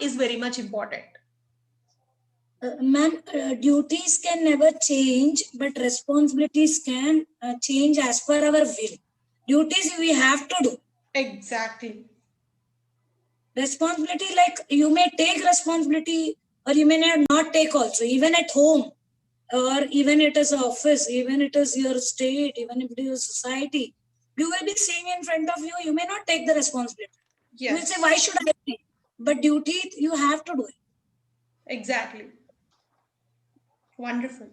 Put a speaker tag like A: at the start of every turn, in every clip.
A: is very much important.
B: Ma'am, duties can never change, but responsibilities can change as per our will. Duties we have to do.
A: Exactly.
B: Responsibility, like you may take responsibility or you may not take also, even at home, or even it is office, even it is your state, even if it is society. You will be seeing in front of you, you may not take the responsibility.
A: Yes.
B: You will say, why should I take? But duty, you have to do it.
A: Exactly. Wonderful.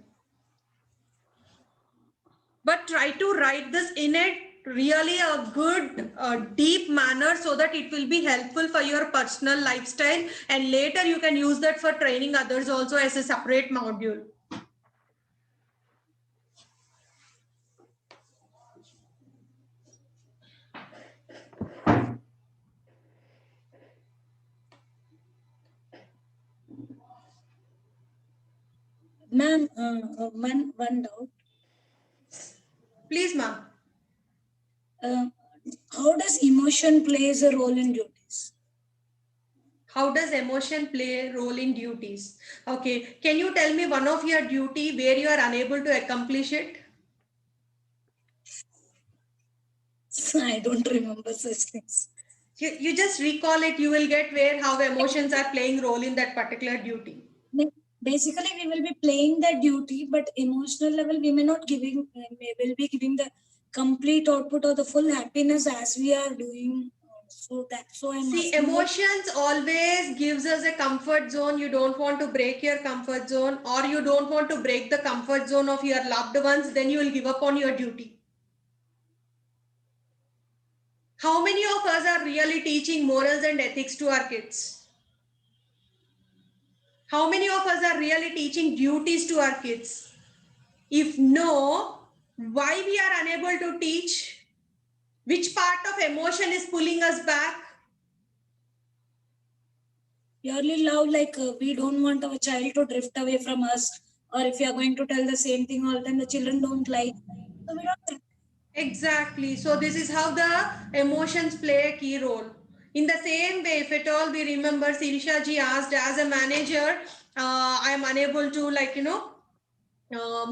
A: But try to write this in a really a good deep manner so that it will be helpful for your personal lifestyle, and later you can use that for training others also as a separate module.
B: Ma'am, one doubt.
A: Please, ma'am.
B: How does emotion plays a role in duties?
A: How does emotion play a role in duties? Okay, can you tell me one of your duty where you are unable to accomplish it?
B: I don't remember such things.
A: You just recall it, you will get where how emotions are playing role in that particular duty.
B: Basically, we will be playing the duty, but emotional level, we may not giving, we will be giving the complete output or the full happiness as we are doing. So I'm
A: See,
B: asking
A: emotions always gives us a comfort zone. You don't want to break your comfort zone, or you don't want to break the comfort zone of your loved ones, then you will give up on your duty. How many of us are really teaching morals and ethics to our kids? How many of us are really teaching duties to our kids? If no, why we are unable to teach? Which part of emotion is pulling us back?
B: purely love, like we don't want our child to drift away from us, or if you are going to tell the same thing all the time, the children don't like. So we don't.
A: Exactly. So this is how the emotions play a key role. In the same way, if at all we remember, Sirisha ji asked, as a manager, I am unable to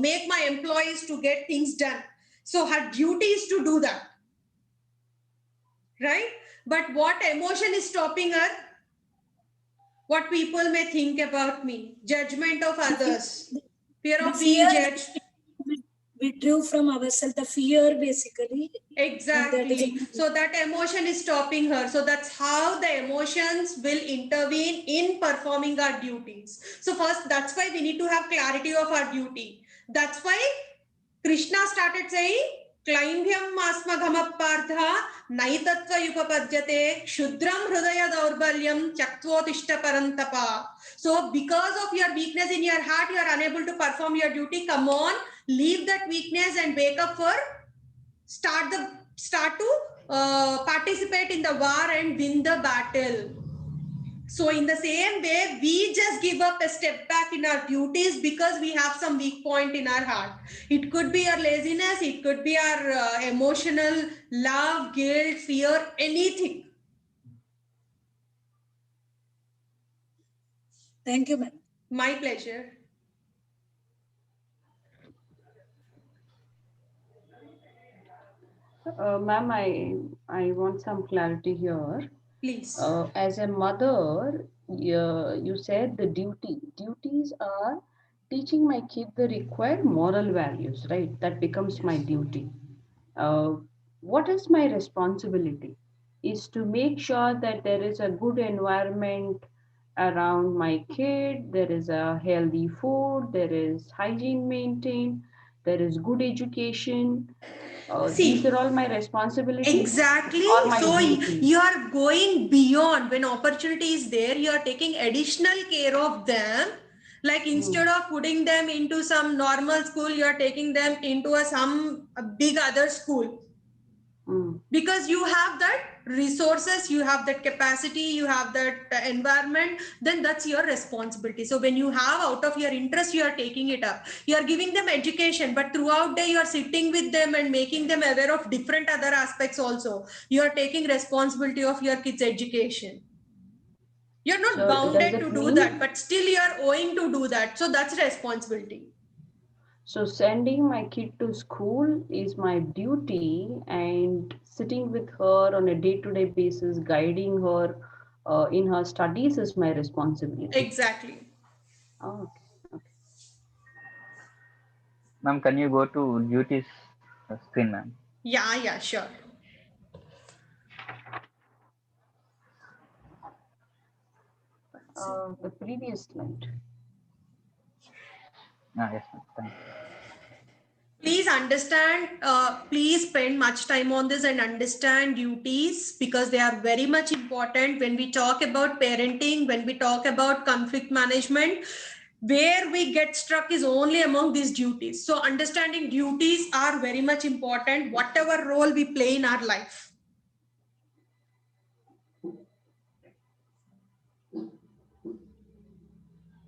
A: make my employees to get things done. So her duty is to do that. Right? But what emotion is stopping her? What people may think about me, judgment of others, fear of being judged.
B: Withdrew from ourselves, the fear basically.
A: Exactly. So that emotion is stopping her. So that's how the emotions will intervene in performing our duties. So first, that's why we need to have clarity of our duty. That's why Krishna started saying, Klaimbhyam asmaghamappardha naitatva yupapadyate kshudram hridaya daurbalyam chaktvotishta parantapa. So because of your weakness in your heart, you are unable to perform your duty. Come on, leave that weakness and wake up for start to participate in the war and win the battle. So in the same way, we just give up a step back in our duties because we have some weak point in our heart. It could be our laziness, it could be our emotional love, guilt, fear, anything.
B: Thank you, ma'am.
A: My pleasure.
C: Ma'am, I want some clarity here.
A: Please.
C: As a mother, you said the duties are teaching my kid the required moral values, right? That becomes my duty. What is my responsibility? Is to make sure that there is a good environment around my kid, there is a healthy food, there is hygiene maintained, there is good education. These are all my responsibilities.
A: Exactly.
C: Or my
A: So
C: duties.
A: you are going beyond. When opportunity is there, you are taking additional care of them. Like instead of putting them into some normal school, you are taking them into some big other school. Because you have that resources, you have that capacity, you have that environment, then that's your responsibility. So when you have out of your interest, you are taking it up, you are giving them education, but throughout day you are sitting with them and making them aware of different other aspects also. You are taking responsibility of your kids' education. You're not
C: So does
A: bounded
C: it
A: to do
C: mean-
A: that, but still you're owing to do that. So that's responsibility.
C: So sending my kid to school is my duty, and sitting with her on a day-to-day basis, guiding her in her studies is my responsibility.
A: Exactly.
C: Oh, okay.
D: Ma'am, can you go to duties screen, ma'am?
A: Yeah, sure.
C: The previous slide.
D: Yes, ma'am. Thank you.
A: Please understand, please spend much time on this and understand duties, because they are very much important when we talk about parenting, when we talk about conflict management. Where we get struck is only among these duties. So understanding duties are very much important, whatever role we play in our life.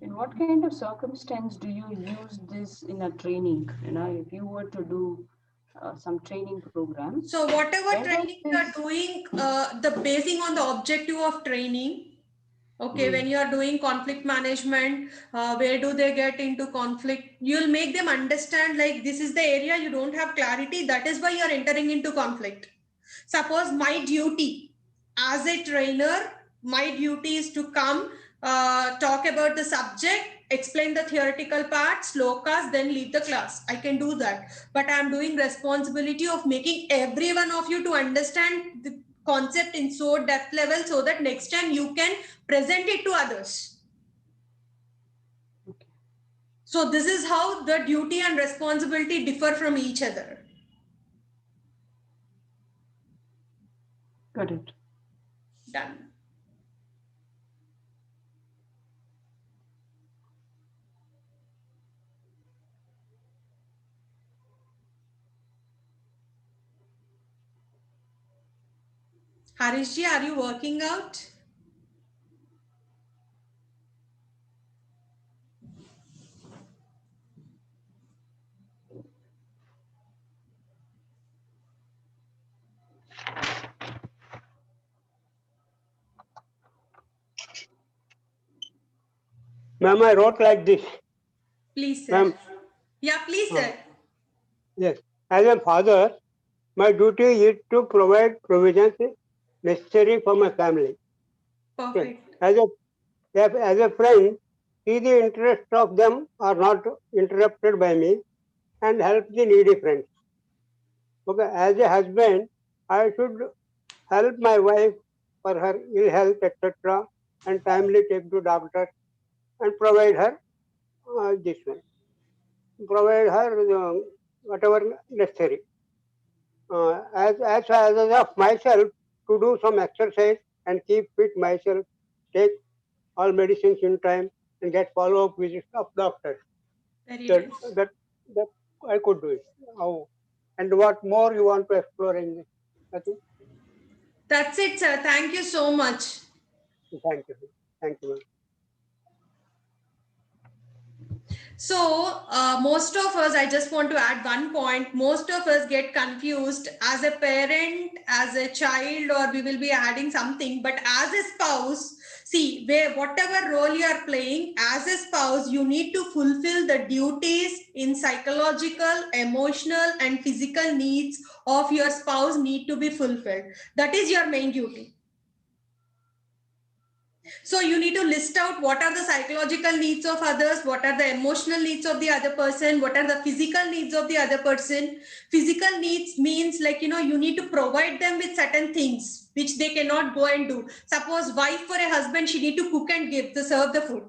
C: In what kind of circumstance do you use this in a training? If you were to do some training program.
A: So whatever
C: Where
A: training you
C: does
A: are doing, the basing on the objective of training. Okay, when you are doing conflict management, where do they get into conflict? You'll make them understand like this is the area you don't have clarity. That is why you're entering into conflict. Suppose my duty as a trainer, my duty is to come, talk about the subject, explain the theoretical part, slokas, then leave the class. I can do that. But I'm doing responsibility of making every one of you to understand the concept in so depth level, so that next time you can present it to others.
C: Okay.
A: So this is how the duty and responsibility differ from each other.
C: Got it.
A: Done. Harishji, are you working out?
E: Ma'am, I wrote like this.
A: Please, sir.
E: Ma'am,
A: Yeah, please, sir.
E: yes. As a father, my duty is to provide provisions necessary for my family.
A: Perfect.
E: As a friend, see the interests of them are not interrupted by me and help the needy friends. Okay. As a husband, I should help my wife for her ill health, etc., and timely take to doctor and provide her this one. Provide her whatever necessary. As of myself, to do some exercise and keep fit myself, take all medicines in time, and get follow-up visits of doctors.
A: Very
E: That,
A: nice.
E: that that I could do it. How? And what more you want to explore in this? Nothing?
A: That's it, sir. Thank you so much.
E: Thank you. Thank you.
A: So most of us, I just want to add one point. Most of us get confused as a parent, as a child, or we will be adding something. But as a spouse, see, whatever role you are playing as a spouse, you need to fulfill the duties in psychological, emotional, and physical needs of your spouse need to be fulfilled. That is your main duty. So you need to list out what are the psychological needs of others, what are the emotional needs of the other person, what are the physical needs of the other person. Physical needs means like, you need to provide them with certain things which they cannot go and do. Suppose wife for a husband, she need to cook and give to serve the food.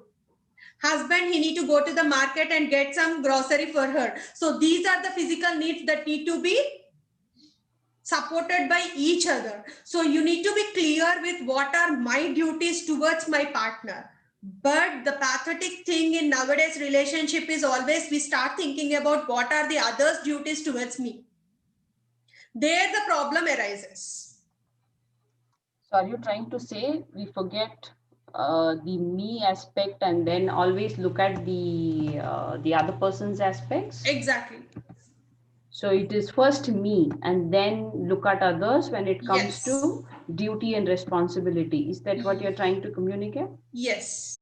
A: Husband, he need to go to the market and get some grocery for her. So these are the physical needs that need to be supported by each other. So you need to be clear with what are my duties towards my partner. But the pathetic thing in nowadays relationship is always we start thinking about what are the others' duties towards me. There the problem arises.
C: So are you trying to say we forget the me aspect and then always look at the other person's aspects?
A: Exactly.
C: So it is first me and then look at others when it comes
A: Yes.
C: to duty and responsibility. Is that what you're trying to communicate?
A: Yes.